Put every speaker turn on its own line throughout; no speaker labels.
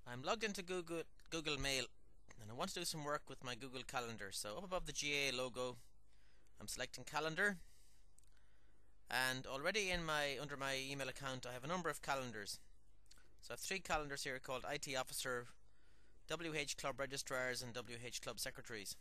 I'm logged into Google Mail and I want to do some work with my Google Calendar. So up above the GAA logo, I'm selecting Calendar, and already under my email account I have a number of calendars. So I have 3 calendars here called IT Officer, WH Club Registrars and WH Club Secretaries.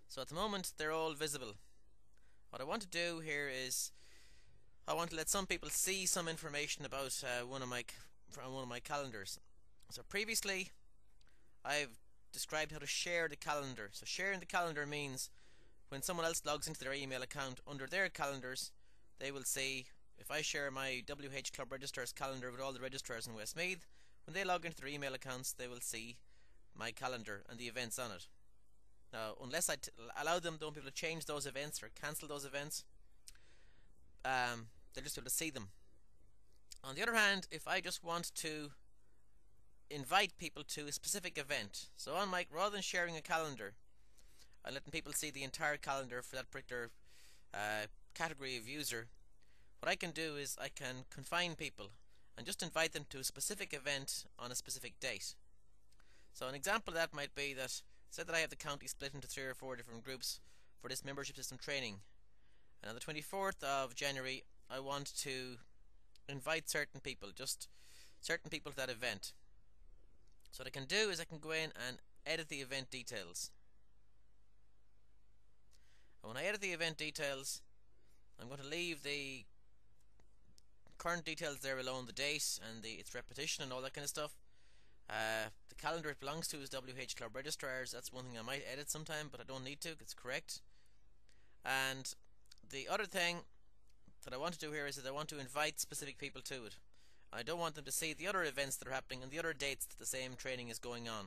So at the moment they're all visible. What I want to do here is I want to let some people see some information about one of my calendars. So previously I've described how to share the calendar. So sharing the calendar means when someone else logs into their email account under their calendars, they will see, if I share my WH Club Registrars calendar with all the registrars in Westmeath, when they log into their email accounts they will see my calendar and the events on it. Now, unless I allow them, don't be able to change those events or cancel those events, they'll just be able to see them. On the other hand, if I just want to invite people to a specific event, so on my, rather than sharing a calendar and letting people see the entire calendar for that particular category of user, what I can do is I can confine people and just invite them to a specific event on a specific date. So an example of that might be that, say that I have the county split into 3 or 4 different groups for this membership system training, and on the 24th of January I want to invite certain people, just certain people to that event. So what I can do is I can go in and edit the event details. And when I edit the event details, I'm going to leave the current details there alone, the date and its repetition and all that kind of stuff. The calendar it belongs to is WH Club Registrars. That's one thing I might edit sometime, but I don't need to, it's correct. And the other thing that I want to do here is that I want to invite specific people to it. I don't want them to see the other events that are happening and the other dates that the same training is going on.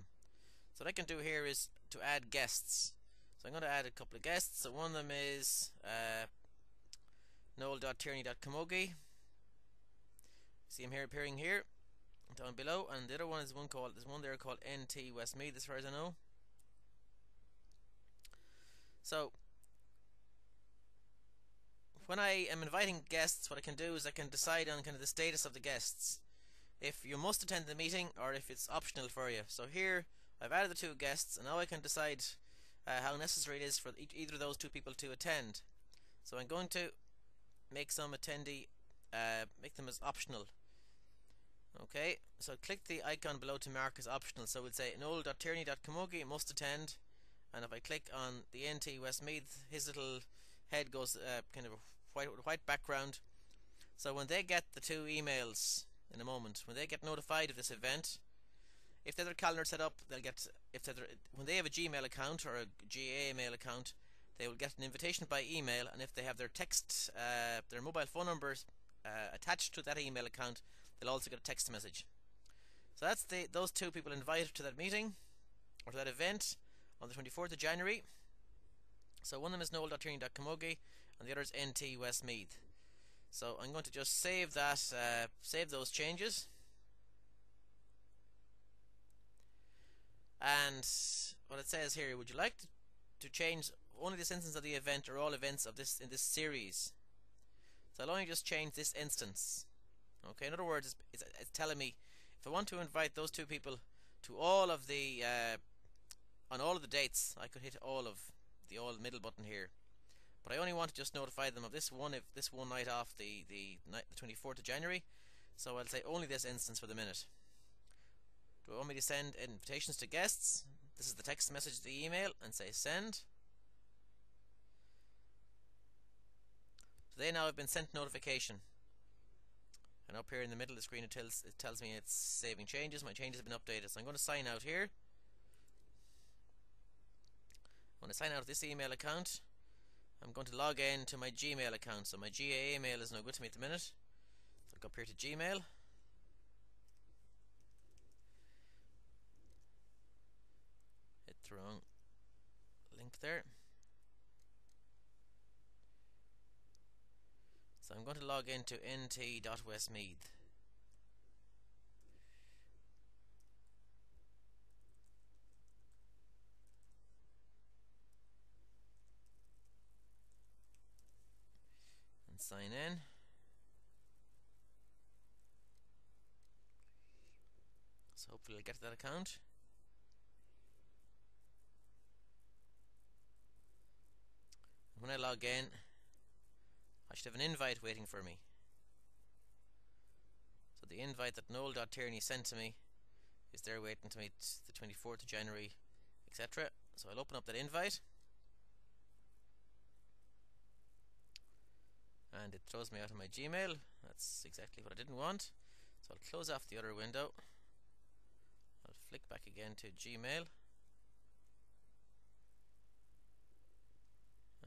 So what I can do here is to add guests. So I'm going to add a couple of guests. So one of them is Noel.Tierney.Camogie. See him here appearing here down below, and the other one is there's one there called NT Westmeath, as far as I know. So when I am inviting guests, what I can do is I can decide on kind of the status of the guests, if you must attend the meeting or if it's optional for you. So here I've added the 2 guests, and now I can decide how necessary it is for either of those 2 people to attend. So I'm going to make some attendee, make them as optional. Okay, so click the icon below to mark as optional. So we'll say Noel.Tierney.Camogie must attend, and if I click on the NT Westmeath, his little head goes kind of a white background. So when they get the 2 emails in a moment, when they get notified of this event, if they have their calendar set up, they'll get, when they have a Gmail account or a GAA mail account, they will get an invitation by email, and if they have their text, their mobile phone numbers attached to that email account, they'll also get a text message. So that's those 2 people invited to that meeting or to that event on the 24th of January. So one of them is Noel.Tierney.Camogie and the other is NT Westmeath. So I'm going to just save that, save those changes. And what it says here, would you like to change only this instance of the event or all events of this in this series? So I'll only just change this instance. Okay, in other words, it's telling me if I want to invite those 2 people to all of the on all of the dates, I could hit all middle button here. But I only want to just notify them of this one night off, the 24th of January. So I'll say only this instance for the minute. Do I want me to send invitations to guests? This is the text message, the email, and say send. So they now have been sent notification. And up here in the middle of the screen it tells me it's saving changes. My changes have been updated. So I'm going to sign out here. When I sign out of this email account, I'm going to log in to my Gmail account. So my GAA mail is no good to me at the minute. So I'll go up here to Gmail. Hit the wrong link there. So I'm going to log into nt.westmeath. And sign in. So hopefully I'll get to that account. When I log in, I should have an invite waiting for me. So the invite that Noel.Tierney sent to me is there waiting to me the 24th of January, etc. So I'll open up that invite, and it throws me out of my Gmail. That's exactly what I didn't want. So I'll close off the other window. I'll flick back again to Gmail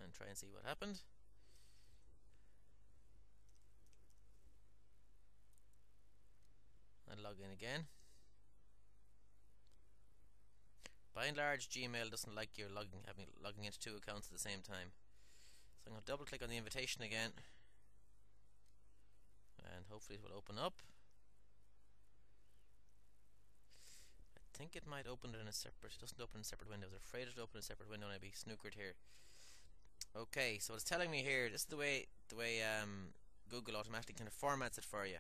and try and see what happened. And log in again. By and large, Gmail doesn't like you logging into two accounts at the same time. So I'm going to double click on the invitation again, and hopefully it will open up. I think it might open it in a separate. It doesn't open in separate windows. I'm afraid it will open in a separate window and I'd be snookered here. Okay, so it's telling me here. This is the way Google automatically kind of formats it for you.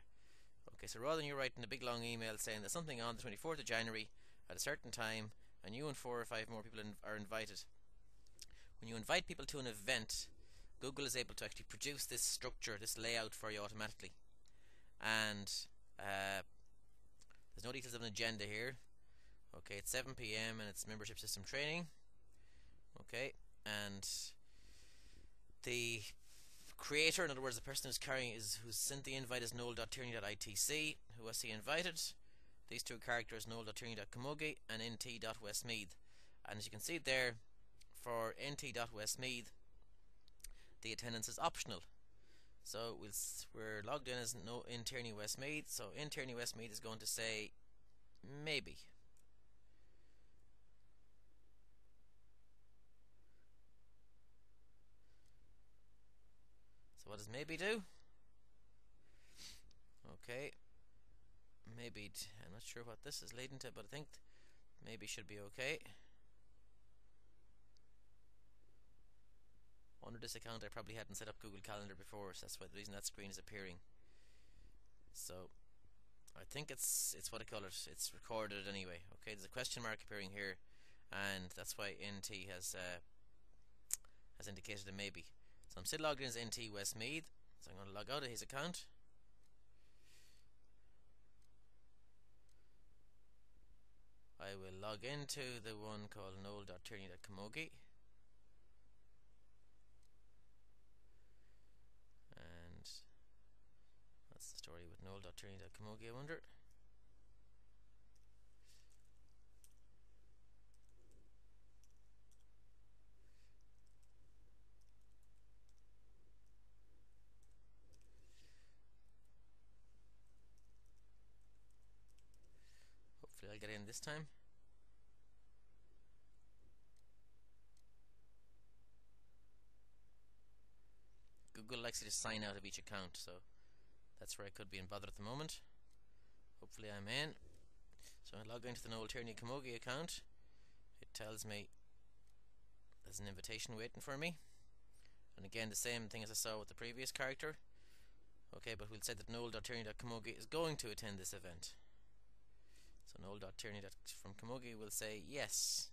Okay, so rather than you writing a big long email saying there's something on the 24th of January at a certain time, and you and 4 or 5 more people are invited. When you invite people to an event, Google is able to actually produce this structure, this layout for you automatically. And there's no details of an agenda here. Okay, it's 7 PM and it's membership system training. Okay, and the creator, in other words the person who's sent the invite, is Noel.Tierney.itc. Who was he invited? These two characters, Noel.Tierney.camogie and nt.westmeath. And as you can see there, for nt.westmeath, the attendance is optional. So we're logged in as in Tierney Westmeath. So in Tierney Westmeath is going to say maybe. So what does maybe do? Okay, maybe, I'm not sure what this is leading to, but I think maybe should be okay. Under this account I probably hadn't set up Google Calendar before, so that's why the reason that screen is appearing. So I think it's what I call it, it's recorded anyway. Okay, there's a question mark appearing here, and that's why NT has indicated a maybe. So I'm still logged in as NT Westmeath, so I'm going to log out of his account. I will log into the one called Noel.Tierney.camogie, and that's the story with Noel.Tierney.camogie, I wonder. Hopefully I'll get in this time. Google likes you to sign out of each account, so that's where I could be in bother at the moment. Hopefully I'm in. So I log into the Noel.Tierney.camogie account. It tells me there's an invitation waiting for me, and again the same thing as I saw with the previous character. Okay, but we'll say that Noel.Tierney.camogie is going to attend this event. So Noel.Tierney from Camogie will say yes.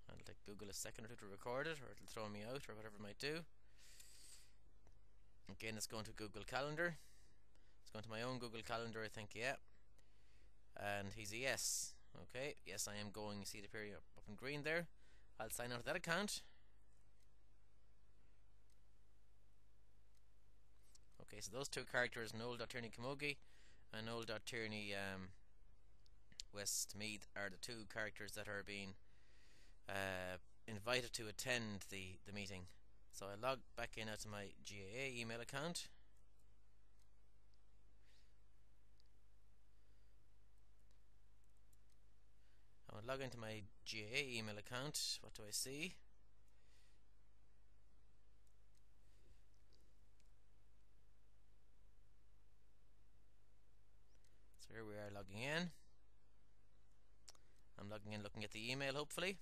I'll take Google a second or two to record it, or it'll throw me out, or whatever it might do. Again, it's going to Google Calendar. It's going to my own Google Calendar, I think, yeah. And he's a yes. Okay, yes, I am going. You see the period up in green there. I'll sign out of that account. Okay, so those two characters, Noel.Tierney.camogie and Noel.Tierney Westmeath, are the two characters that are being invited to attend the meeting. So I log back in out to my GAA email account. I will log into my GAA email account. What do I see? So here we are logging in. I'm logging in looking at the email, hopefully.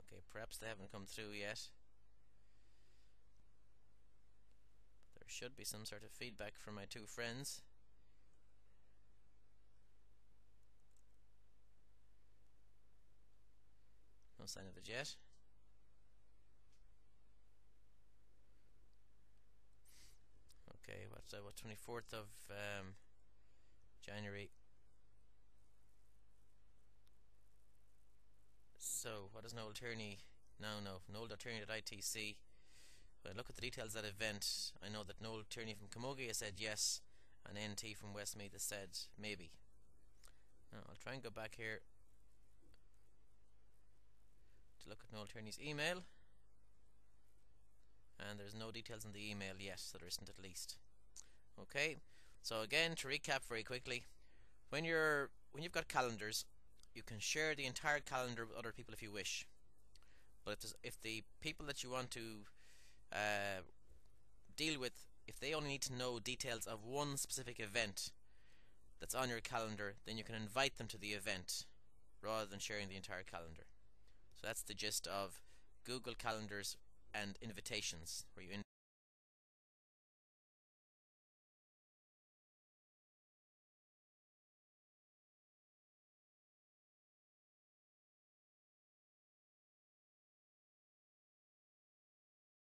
Okay, perhaps they haven't come through yet. There should be some sort of feedback from my two friends. No sign of it yet. Okay, what's that? What, 24th of January. So, what does Noel Tierney now know? Noel.Tierney.itc. When I look at the details of that event, I know that Noel Tierney from Camogie has said yes, and NT from Westmeath has said maybe. Now, I'll try and go back here to look at Noel Tierney's email, and there's no details in the email yet, so there isn't at least. Okay, so again, to recap very quickly, when you've got calendars, you can share the entire calendar with other people if you wish. But if the people that you want to deal with, if they only need to know details of one specific event that's on your calendar, then you can invite them to the event rather than sharing the entire calendar. So that's the gist of Google Calendars and invitations, where you